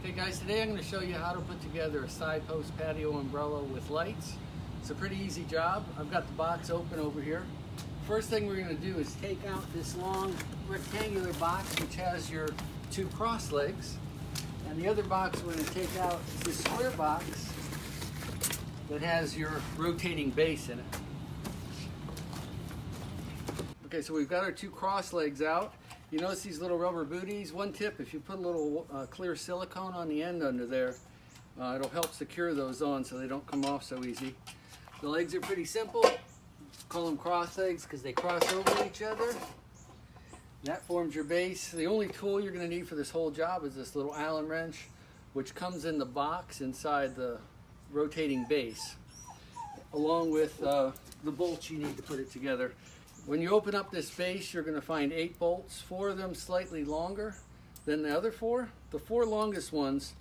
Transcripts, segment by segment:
Hey guys, today I'm going to show you how to put together a side post patio umbrella with lights. It's a pretty easy job. I've got the box open over here. First thing we're going to do is take out this long rectangular box which has your two cross legs, and the other box we're going to take out is this square box that has your rotating base in it. Okay, so we've got our two cross legs out. You notice these little rubber booties. One tip, if you put a little clear silicone on the end under there, it'll help secure those on so they don't come off so easy. The legs are pretty simple. Call them cross legs because they cross over each other. That forms your base. The only tool you're going to need for this whole job is this little Allen wrench, which comes in the box inside the rotating base, along with the bolts you need to put it together. When you open up this base, you're going to find 8 bolts, 4 of them slightly longer than the other 4. The 4 longest ones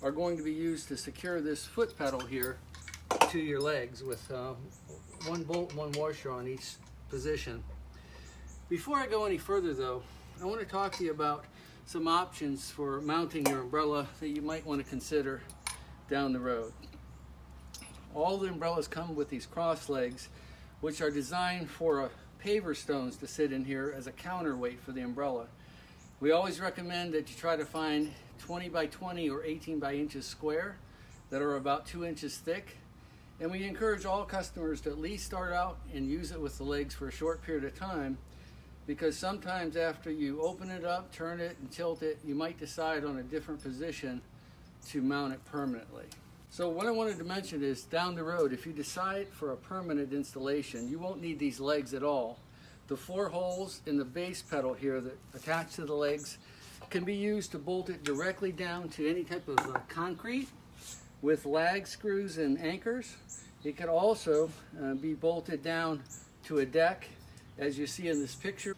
are going to be used to secure this foot pedal here to your legs with 1 bolt and 1 washer on each position. Before I go any further though, I want to talk to you about some options for mounting your umbrella that you might want to consider down the road. All the umbrellas come with these cross legs, which are designed for paver stones to sit in here as a counterweight for the umbrella. We always recommend that you try to find 20 by 20 or 18 by inches square that are about 2 inches thick. And we encourage all customers to at least start out and use it with the legs for a short period of time, because sometimes after you open it up, turn it and tilt it, you might decide on a different position to mount it permanently. So what I wanted to mention is down the road, if you decide for a permanent installation, you won't need these legs at all. The 4 holes in the base pedal here that attach to the legs can be used to bolt it directly down to any type of concrete with lag screws and anchors. It could also be bolted down to a deck, as you see in this picture.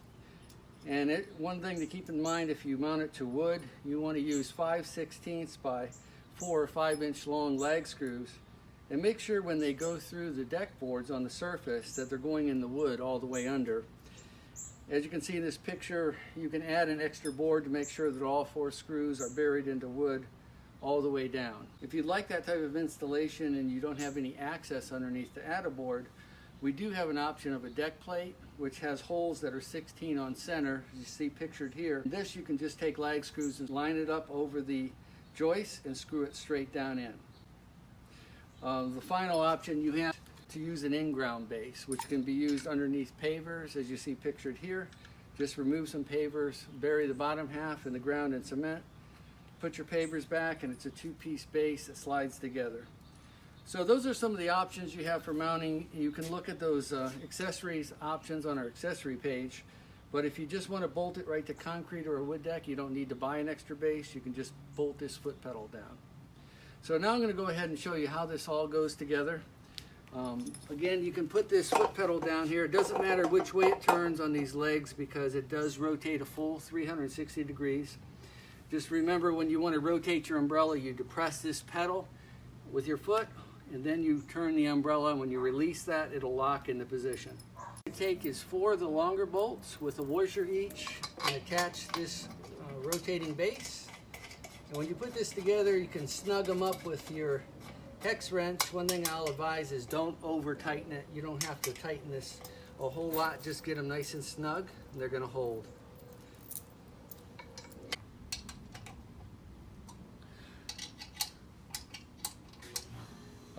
And one thing to keep in mind, if you mount it to wood, you want to use 5/16 by 4 or 5 inch long lag screws, and make sure when they go through the deck boards on the surface that they're going in the wood all the way under. As you can see in this picture, you can add an extra board to make sure that all 4 screws are buried into wood all the way down. If you'd like that type of installation and you don't have any access underneath to add a board, we do have an option of a deck plate which has holes that are 16 on center, as you see pictured here. This you can just take lag screws and line it up over the joist and screw it straight down in. The final option, you have to use an in-ground base, which can be used underneath pavers, as you see pictured here. Just remove some pavers, bury the bottom half in the ground in cement, put your pavers back, and it's a 2-piece base that slides together. So those are some of the options you have for mounting. You can look at those accessories options on our accessory page. But if you just want to bolt it right to concrete or a wood deck, you don't need to buy an extra base. You can just bolt this foot pedal down. So now I'm going to go ahead and show you how this all goes together. Again, you can put this foot pedal down here. It doesn't matter which way it turns on these legs because it does rotate a full 360 degrees. Just remember, when you want to rotate your umbrella, you depress this pedal with your foot, and then you turn the umbrella, and when you release that, it'll lock into position. Take is 4 of the longer bolts with a washer each and attach this rotating base. And when you put this together, you can snug them up with your hex wrench. One thing I'll advise is don't over tighten it. You don't have to tighten this a whole lot, just get them nice and snug and they're going to hold.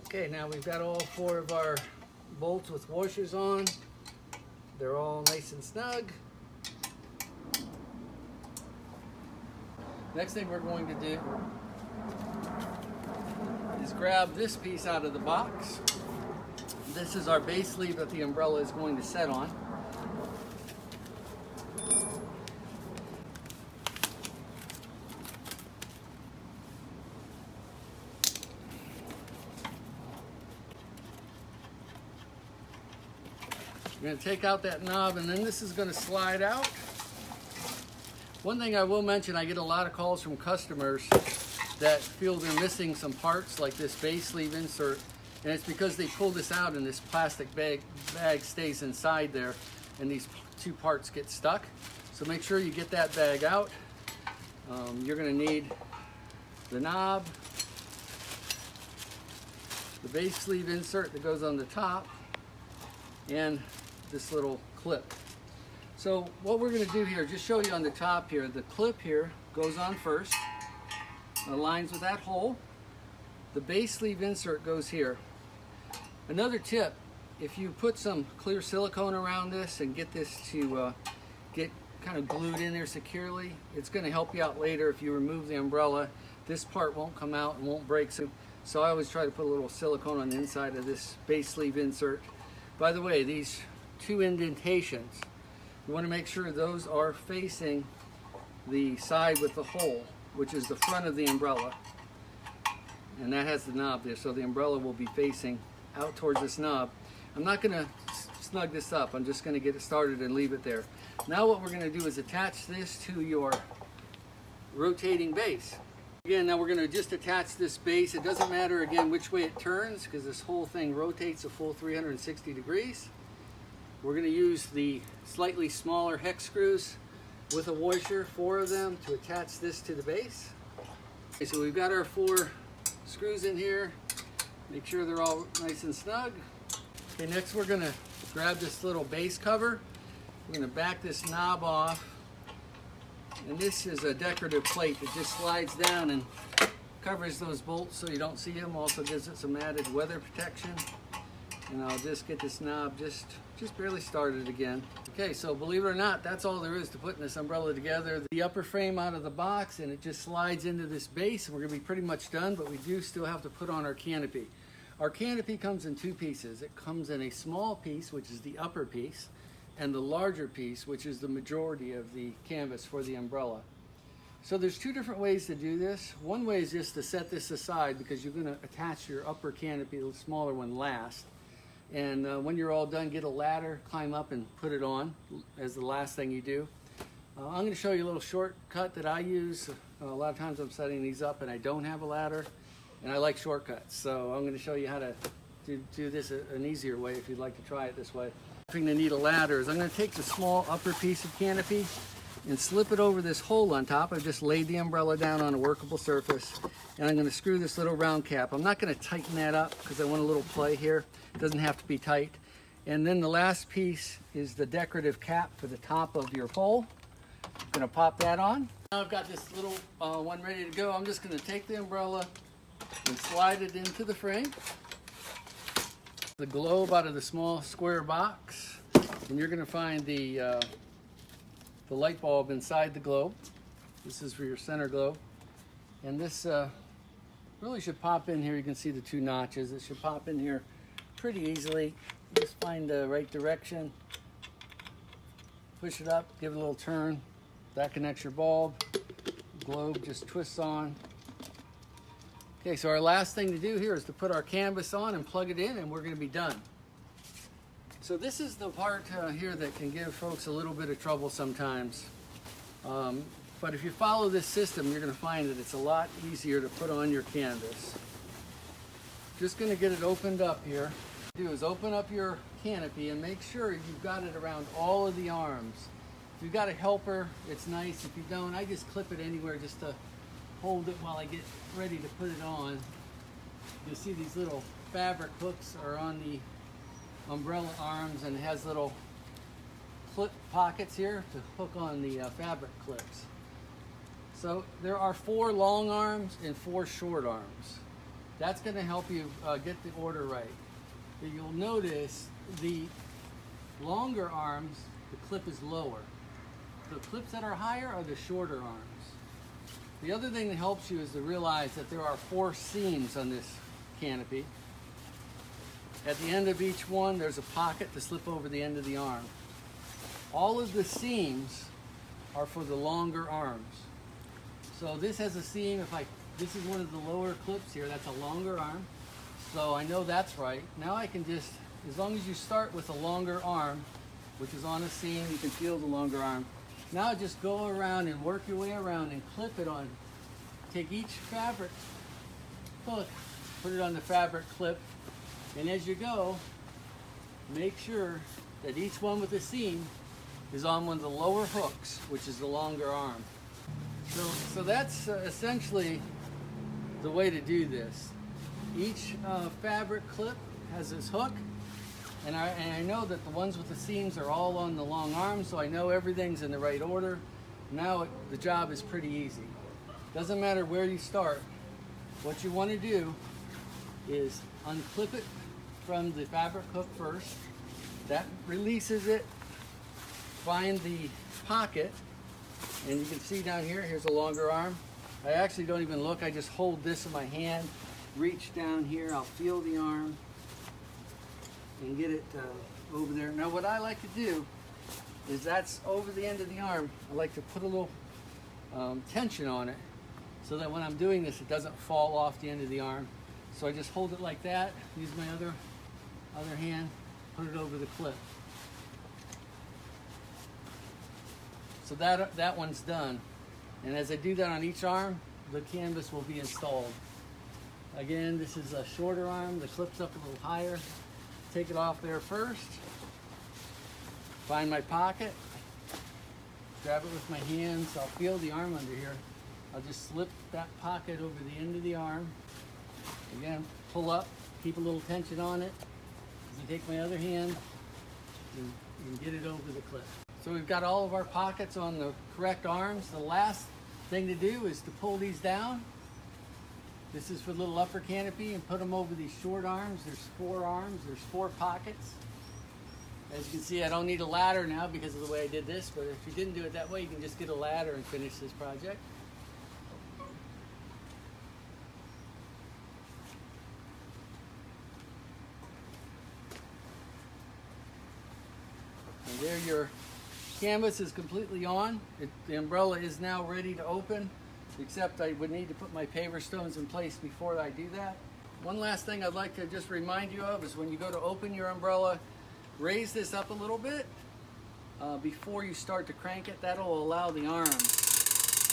Okay, now we've got all 4 of our bolts with washers on. They're all nice and snug. Next thing we're going to do is grab this piece out of the box. This is our base sleeve that the umbrella is going to set on. We're going to take out that knob, and then this is going to slide out. One thing I will mention, I get a lot of calls from customers that feel they're missing some parts like this base sleeve insert, and it's because they pull this out and this plastic bag stays inside there and these 2 parts get stuck. So make sure you get that bag out. You're going to need the knob, the base sleeve insert that goes on the top, and this little clip. So what we're going to do here, just show you on the top here, the clip here goes on first, aligns with that hole. The base sleeve insert goes here. Another tip, if you put some clear silicone around this and get this to get kind of glued in there securely, it's going to help you out later if you remove the umbrella. This part won't come out and won't break. So I always try to put a little silicone on the inside of this base sleeve insert. By the way, these two indentations, you want to make sure those are facing the side with the hole, which is the front of the umbrella. And that has the knob there, so the umbrella will be facing out towards this knob. I'm not going to snug this up. I'm just going to get it started and leave it there. Now what we're going to do is attach this to your rotating base. Again, now we're going to just attach this base. It doesn't matter, again, which way it turns, because this whole thing rotates a full 360 degrees. We're going to use the slightly smaller hex screws with a washer, 4 of them, to attach this to the base. Okay, so we've got our 4 screws in here. Make sure they're all nice and snug. Okay, next we're going to grab this little base cover. We're going to back this knob off. And this is a decorative plate that just slides down and covers those bolts so you don't see them. Also gives it some added weather protection. And I'll just get this knob just barely started again. Okay, so believe it or not, that's all there is to putting this umbrella together. The upper frame out of the box, and it just slides into this base, and we're gonna be pretty much done, but we do still have to put on our canopy. Our canopy comes in 2 pieces. It comes in a small piece, which is the upper piece, and the larger piece, which is the majority of the canvas for the umbrella. So there's 2 different ways to do this. One way is just to set this aside, because you're gonna attach your upper canopy, the smaller one, last. And when you're all done, get a ladder, climb up and put it on as the last thing you do. I'm going to show you a little shortcut that I use. A lot of times I'm setting these up and I don't have a ladder, and I like shortcuts. So I'm going to show you how to do this an easier way if you'd like to try it this way. The thing to need a ladder is I'm going to take the small upper piece of canopy and slip it over this hole on top. I've just laid the umbrella down on a workable surface, and I'm going to screw this little round cap. I'm not going to tighten that up because I want a little play here. It doesn't have to be tight. And then the last piece is the decorative cap for the top of your pole. I'm going to pop that on. Now I've got this little one ready to go. I'm just going to take the umbrella and slide it into the frame. The globe out of the small square box, and you're going to find the light bulb inside the globe. This is for your center globe. And this really should pop in here. You can see the 2 notches. It should pop in here pretty easily. Just find the right direction. Push it up, give it a little turn. That connects your bulb. Globe just twists on. Okay, so our last thing to do here is to put our canvas on and plug it in, and we're going to be done. So this is the part here that can give folks a little bit of trouble sometimes. But if you follow this system, you're going to find that it's a lot easier to put on your canvas. Just going to get it opened up here. What you do is open up your canopy and make sure you've got it around all of the arms. If you've got a helper, it's nice. If you don't, I just clip it anywhere just to hold it while I get ready to put it on. You'll see these little fabric hooks are on the umbrella arms, and it has little clip pockets here to hook on the fabric clips. So there are 4 long arms and 4 short arms. That's going to help you get the order right. But you'll notice the longer arms, the clip is lower. The clips that are higher are the shorter arms. The other thing that helps you is to realize that there are 4 seams on this canopy. At the end of each one, there's a pocket to slip over the end of the arm. All of the seams are for the longer arms. So this has a seam. This is one of the lower clips here. That's a longer arm. So I know that's right. Now I can just, as long as you start with a longer arm, which is on a seam, you can feel the longer arm. Now just go around and work your way around and clip it on. Take each fabric hook, put it on the fabric clip, and as you go, make sure that each one with a seam is on one of the lower hooks, which is the longer arm. So that's essentially the way to do this. Each fabric clip has this hook, and I know that the ones with the seams are all on the long arm, so I know everything's in the right order. Now the job is pretty easy. Doesn't matter where you start. What you want to do is unclip it from the fabric hook first. That releases it. Find the pocket, and you can see down here, here's a longer arm. I actually don't even look, I just hold this in my hand, reach down here, I'll feel the arm and get it over there. Now what I like to do is that's over the end of the arm. I like to put a little tension on it so that when I'm doing this, it doesn't fall off the end of the arm. So I just hold it like that, use my other hand, put it over the clip. So that one's done. And as I do that on each arm, the canvas will be installed. Again, this is a shorter arm, the clip's up a little higher. Take it off there first. Find my pocket. Grab it with my hands. I'll feel the arm under here. I'll just slip that pocket over the end of the arm. Again, pull up, keep a little tension on it. As I take my other hand and get it over the clip. So we've got all of our pockets on the correct arms. The last thing to do is to pull these down. This is for the little upper canopy, and put them over these short arms. There's 4 arms, there's 4 pockets. As you can see, I don't need a ladder now because of the way I did this, but if you didn't do it that way, you can just get a ladder and finish this project. And there your canvas is completely on. The umbrella is now ready to open, except I would need to put my paver stones in place before I do that. One last thing I'd like to just remind you of is when you go to open your umbrella, raise this up a little bit before you start to crank it. That'll allow the arms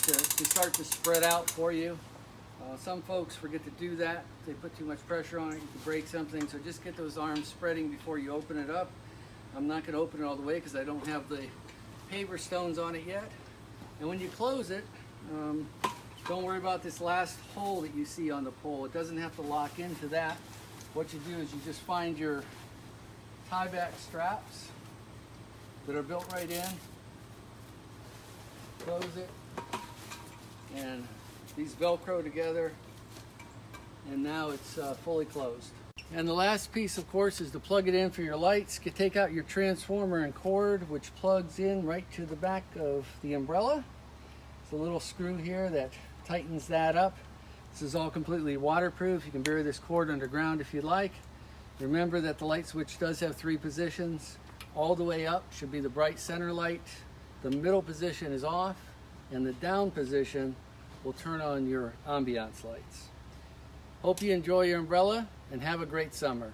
to start to spread out for you. Some folks forget to do that. They put too much pressure on it, you can break something. So just get those arms spreading before you open it up. I'm not going to open it all the way because I don't have the paver stones on it yet. And when you close it, don't worry about this last hole that you see on the pole. It doesn't have to lock into that. What you do is you just find your tie back straps that are built right in, close it, and these Velcro together, and now it's fully closed. And the last piece, of course, is to plug it in for your lights. You take out your transformer and cord, which plugs in right to the back of the umbrella. It's a little screw here that tightens that up. This is all completely waterproof. You can bury this cord underground if you'd like. Remember that the light switch does have 3 positions. All the way up should be the bright center light. The middle position is off, and the down position will turn on your ambiance lights. Hope you enjoy your umbrella and have a great summer.